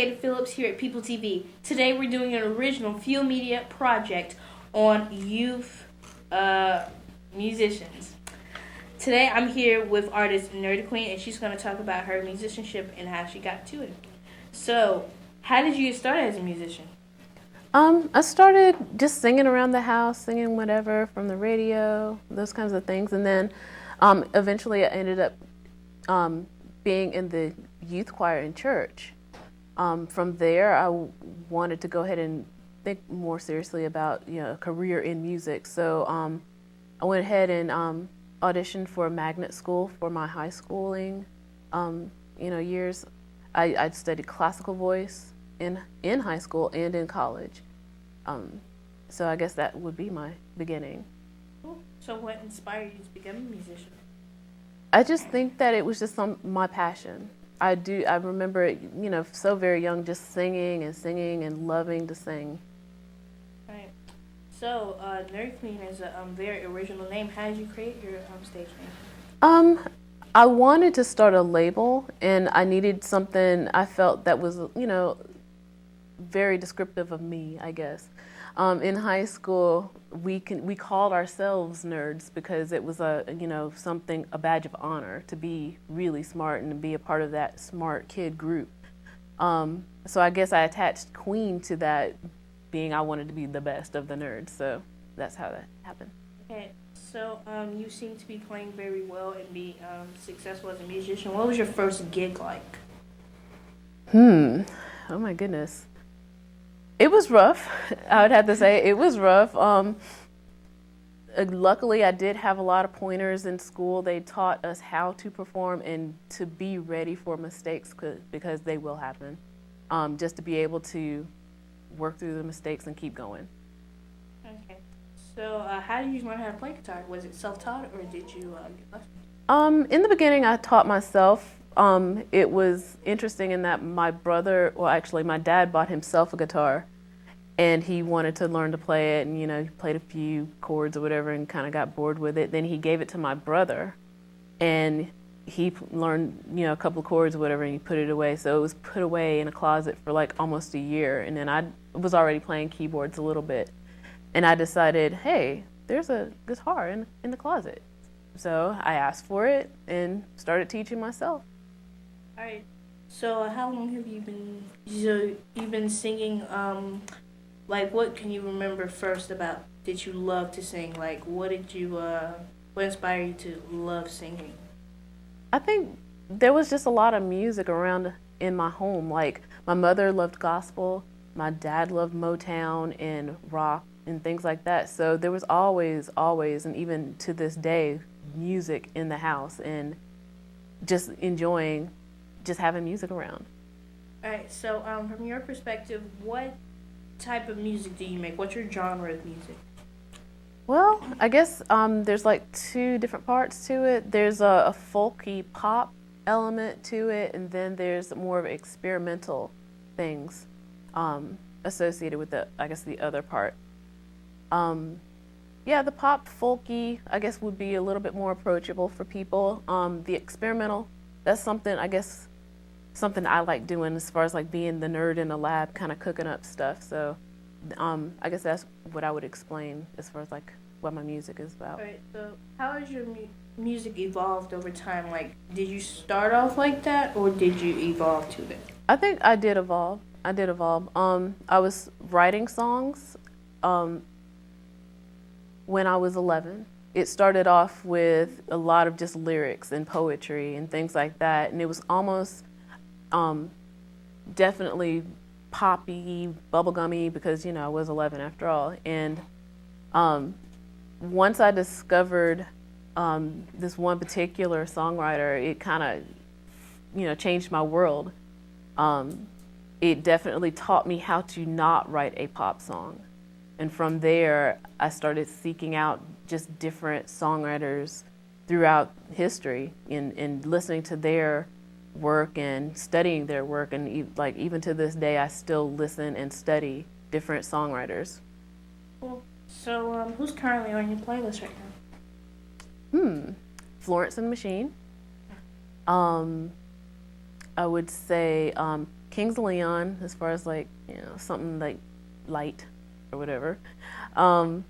Hayden Phillips here at People TV. Today we're doing an original field media project on youth musicians. Today I'm here with artist Nerdkween, and she's going to talk about her musicianship and how she got to it. So, how did you get started as a musician? I started just singing around the house, singing whatever from the radio, those kinds of things, and then eventually I ended up being in the youth choir in church. From there, I wanted to go ahead and think more seriously about a career in music. So I went ahead and auditioned for magnet school for my high schooling years. I studied classical voice in high school and in college. So I guess that would be my beginning. Cool. So what inspired you to become a musician? I just think that it was just my passion. I remember it, so very young, just singing and loving to sing. Right. So, Nerdkween is a very original name. How did you create your stage name? I wanted to start a label, and I needed something I felt that was, very descriptive of me, I guess. In high school, we called ourselves nerds because it was a badge of honor to be really smart and to be a part of that smart kid group. So I guess I attached Queen to that, being I wanted to be the best of the nerds. So that's how that happened. Okay, so you seem to be playing very well and be successful as a musician. What was your first gig like? Oh my goodness. It was rough. I would have to say it was rough. Luckily, I did have a lot of pointers in school. They taught us how to perform and to be ready for mistakes because they will happen. Just to be able to work through the mistakes and keep going. Okay. So how did you learn how to play guitar? Was it self-taught or did you get lessons? In the beginning, I taught myself. It was interesting in that my dad bought himself a guitar, and he wanted to learn to play it, and he played a few chords or whatever and kind of got bored with it. Then he gave it to my brother, and he learned a couple of chords or whatever, and he put it away. So it was put away in a closet for like almost a year, and then I was already playing keyboards a little bit, and I decided, hey, there's a guitar in the closet. So I asked for it and started teaching myself. All right. So how long have you been? So you've been singing. Like, what can you remember first about? Did you love to sing? Like, what inspired you to love singing? I think there was just a lot of music around in my home. Like, my mother loved gospel, my dad loved Motown and rock and things like that. So there was always, and even to this day, music in the house and just enjoying just having music around. All right. So, from your perspective, what type of music do you make? What's your genre of music? Well, I guess there's like two different parts to it. There's a folky pop element to it, and then there's more of experimental things associated with the other part. The pop folky, I guess, would be a little bit more approachable for people. The experimental, that's something I like doing as far as like being the nerd in the lab, kind of cooking up stuff. So I guess that's what I would explain as far as like what my music is about. All right. So how has your music evolved over time? Like, did you start off like that, or did you evolve to it? I think I did evolve. I was writing songs when I was 11. It started off with a lot of just lyrics and poetry and things like that, and it was almost definitely poppy, bubblegummy, because I was 11 after all. And once I discovered this one particular songwriter, it kind of changed my world. It definitely taught me how to not write a pop song. And from there, I started seeking out just different songwriters throughout history and listening to their work and studying their work, and even to this day I still listen and study different songwriters. Cool. So who's currently on your playlist right now? Florence and the Machine. I would say Kings of Leon, as far as like, something like light or whatever. Um,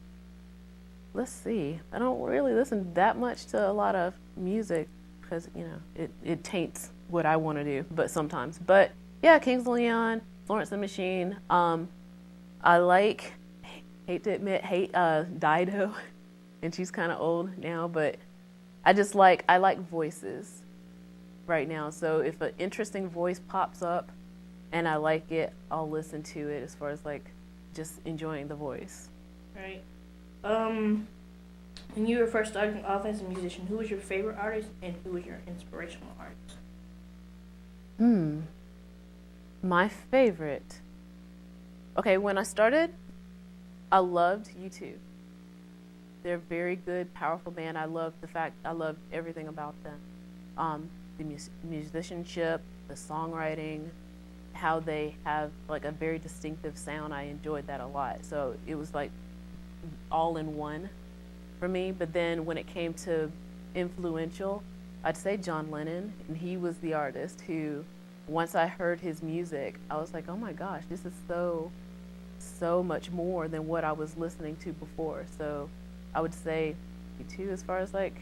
let's see. I don't really listen that much to a lot of music because, it taints what I want to do, but sometimes. But yeah, Kings of Leon, Florence and the Machine. I like, hate to admit, Dido, and she's kind of old now, but I like voices right now. So if an interesting voice pops up and I like it, I'll listen to it as far as like just enjoying the voice. Right. When you were first starting off as a musician, who was your favorite artist and who was your inspirational artist? My favorite. Okay, when I started, I loved U2. They're a very good, powerful band. I loved everything about them. The musicianship, the songwriting, how they have like a very distinctive sound. I enjoyed that a lot. So it was like all in one for me. But then when it came to influential, I'd say John Lennon, and he was the artist who, once I heard his music, I was like, oh my gosh, this is so much more than what I was listening to before. So I would say U2 as far as like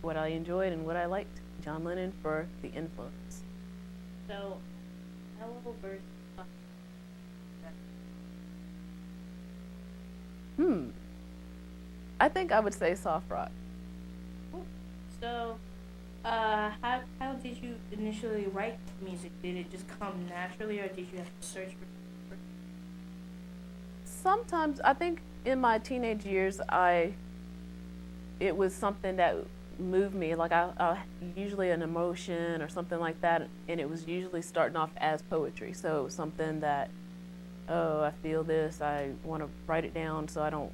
what I enjoyed and what I liked. John Lennon for the influence. So, how verse? I think I would say soft rock. So, how did you initially write music? Did it just come naturally, or did you have to search for? Sometimes I think in my teenage years, it was something that moved me. Like I usually an emotion or something like that, and it was usually starting off as poetry. So something that, oh, I feel this, I want to write it down so I don't,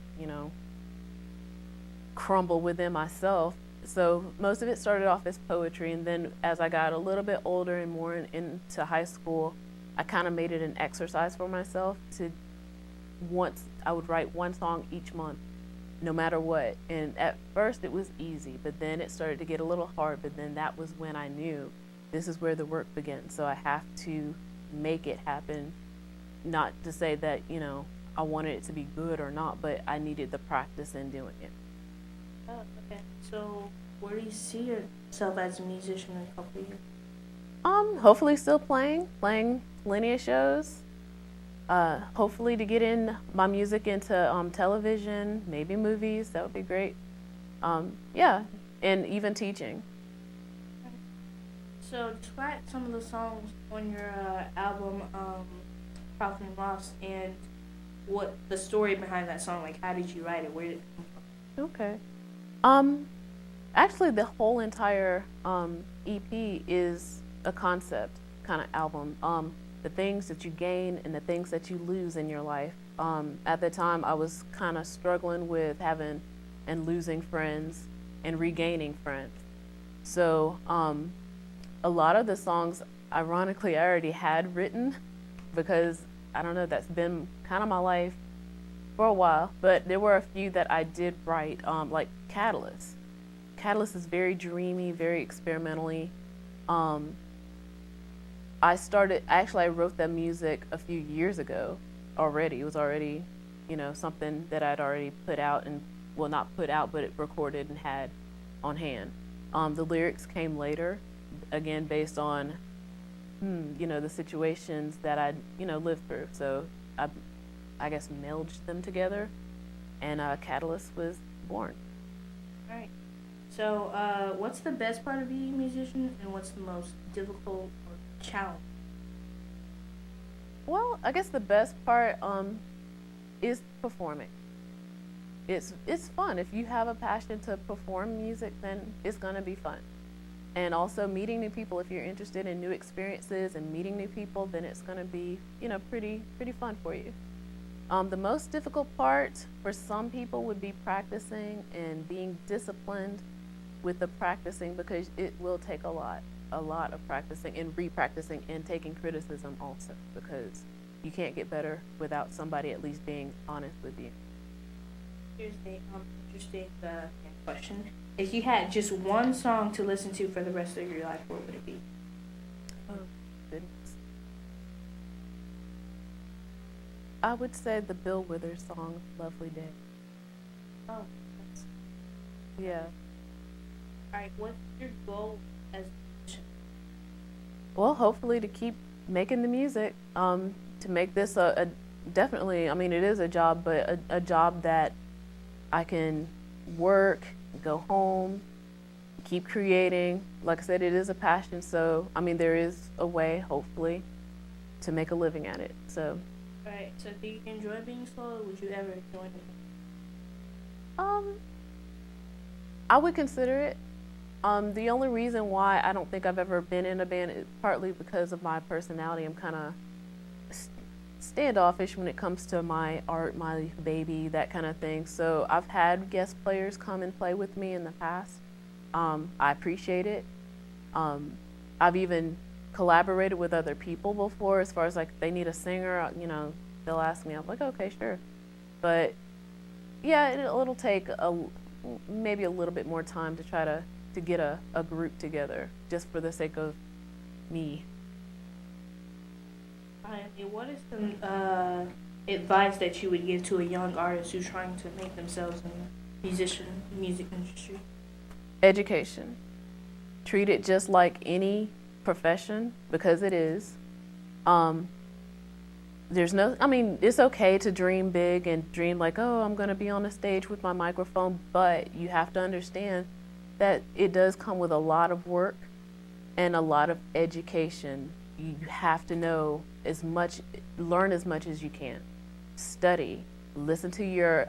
crumble within myself. So most of it started off as poetry, and then as I got a little bit older and more into high school, I kind of made it an exercise for myself to once I would write one song each month, no matter what. And at first it was easy, but then it started to get a little hard. But then that was when I knew this is where the work begins. So I have to make it happen. Not to say that, I wanted it to be good or not, but I needed the practice in doing it. Oh, okay. So where do you see yourself as a musician in a couple of years? Hopefully still playing plenty of shows. Hopefully to get in my music into television, maybe movies. That would be great. Yeah, and even teaching. So describe some of the songs on your album, Profit and Loss, and what the story behind that song. Like, how did you write it? Where did it come from? Okay. Actually, the whole entire EP is a concept kind of album. The things that you gain and the things that you lose in your life. At the time, I was kind of struggling with having and losing friends and regaining friends. So a lot of the songs, ironically, I already had written because, I don't know, that's been kind of my life for a while. But there were a few that I did write, like Catalyst. Catalyst is very dreamy, very experimentally. I wrote that music a few years ago already. It was already, something that I'd already put out and, well, not put out, but it recorded and had on hand. The lyrics came later, again, based on, the situations that I'd, lived through. So I guess melded them together, and Catalyst was born. All right. So what's the best part of being a musician, and what's the most difficult or challenge? Well, I guess the best part is performing. It's fun. If you have a passion to perform music, then it's gonna be fun. And also meeting new people. If you're interested in new experiences and meeting new people, then it's gonna be, pretty fun for you. The most difficult part for some people would be practicing and being disciplined with the practicing, because it will take a lot of practicing and repracticing and taking criticism also, because you can't get better without somebody at least being honest with you. Here's the interesting question. If you had just one song to listen to for the rest of your life, what would it be? Oh, goodness. I would say the Bill Withers song, Lovely Day. Oh, that's, Yeah. all right. What's your goal as a musician? Well, hopefully to keep making the music, to make this a definitely, I mean, it is a job, but a job that I can work, go home, keep creating. Like I said, it is a passion, so I mean, there is a way, hopefully, to make a living at it. So, All right. So, do you enjoy being solo? Would you ever join it? um, I would consider it. The only reason why I don't think I've ever been in a band is partly because of my personality. I'm kind of standoffish when it comes to my art, my baby, that kind of thing. So I've had guest players come and play with me in the past. I appreciate it. I've even collaborated with other people before, as far as like they need a singer, they'll ask me. I'm like, okay, sure. But yeah, it'll take maybe a little bit more time to try to get a group together, just for the sake of me. And what is some advice that you would give to a young artist who's trying to make themselves in the music industry? Education. Treat it just like any profession, because it is. It's okay to dream big and dream like, oh, I'm going to be on a stage with my microphone, but you have to understand that it does come with a lot of work and a lot of education. You have to know learn as much as you can. Study, listen to your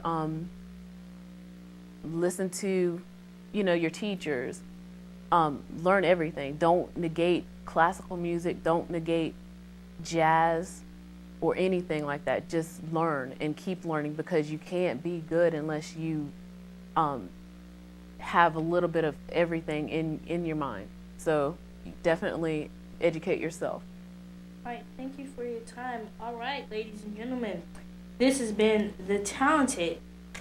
teachers. Learn everything. Don't negate classical music. Don't negate jazz or anything like that. Just learn and keep learning, because you can't be good unless you have a little bit of everything in your mind. So definitely educate yourself. All right, thank you for your time. All right, ladies and gentlemen, this has been the talented,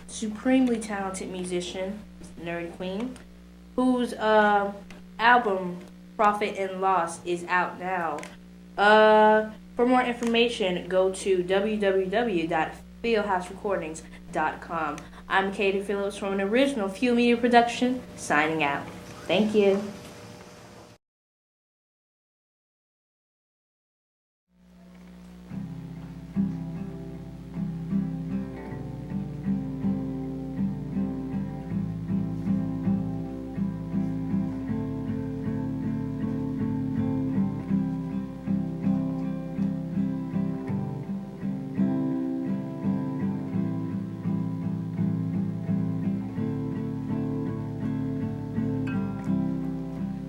supremely talented musician, Nerdkween, whose album Profit and Loss is out now. For more information, go to www.fieldhouserecordings.com. I'm Katie Phillips from an original Fuel Media production, signing out. Thank you.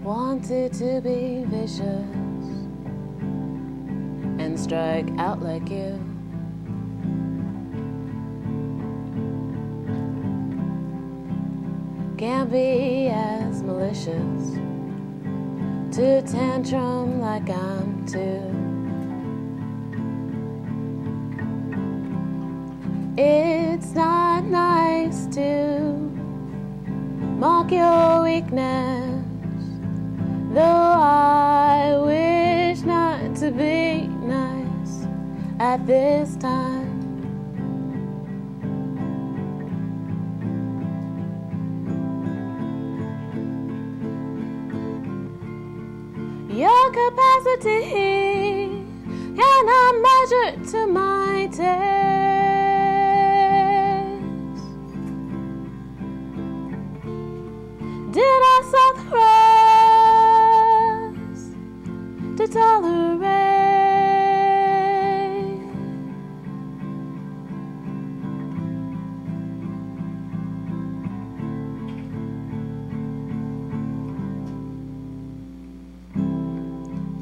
Wanted to be vicious and strike out like you. Can't be as malicious to tantrum like I'm too. It's not nice to mock your weakness, though I wish not to be nice at this time. Your capacity cannot measure to my taste. Did I set the cross to tolerate?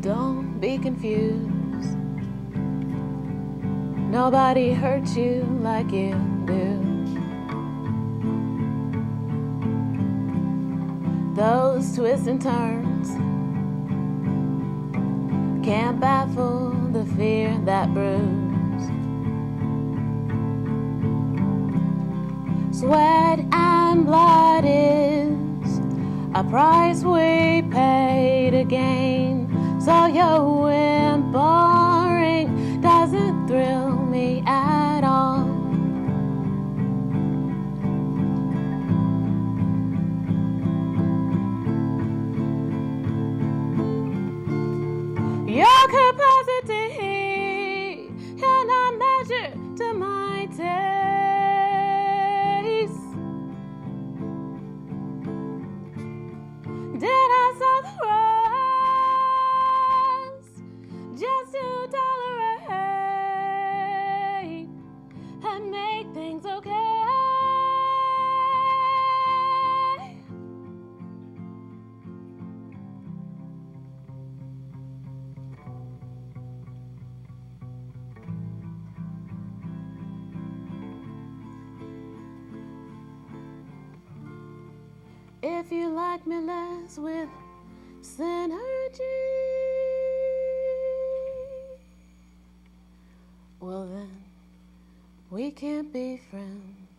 Don't be confused. Nobody hurts you like you do. Those twists and turns can't baffle the fear that brews. Sweat and blood is a price we pay to gain. So your whimpering doesn't thrill me out. If you like me less with synergy, well then we can't be friends.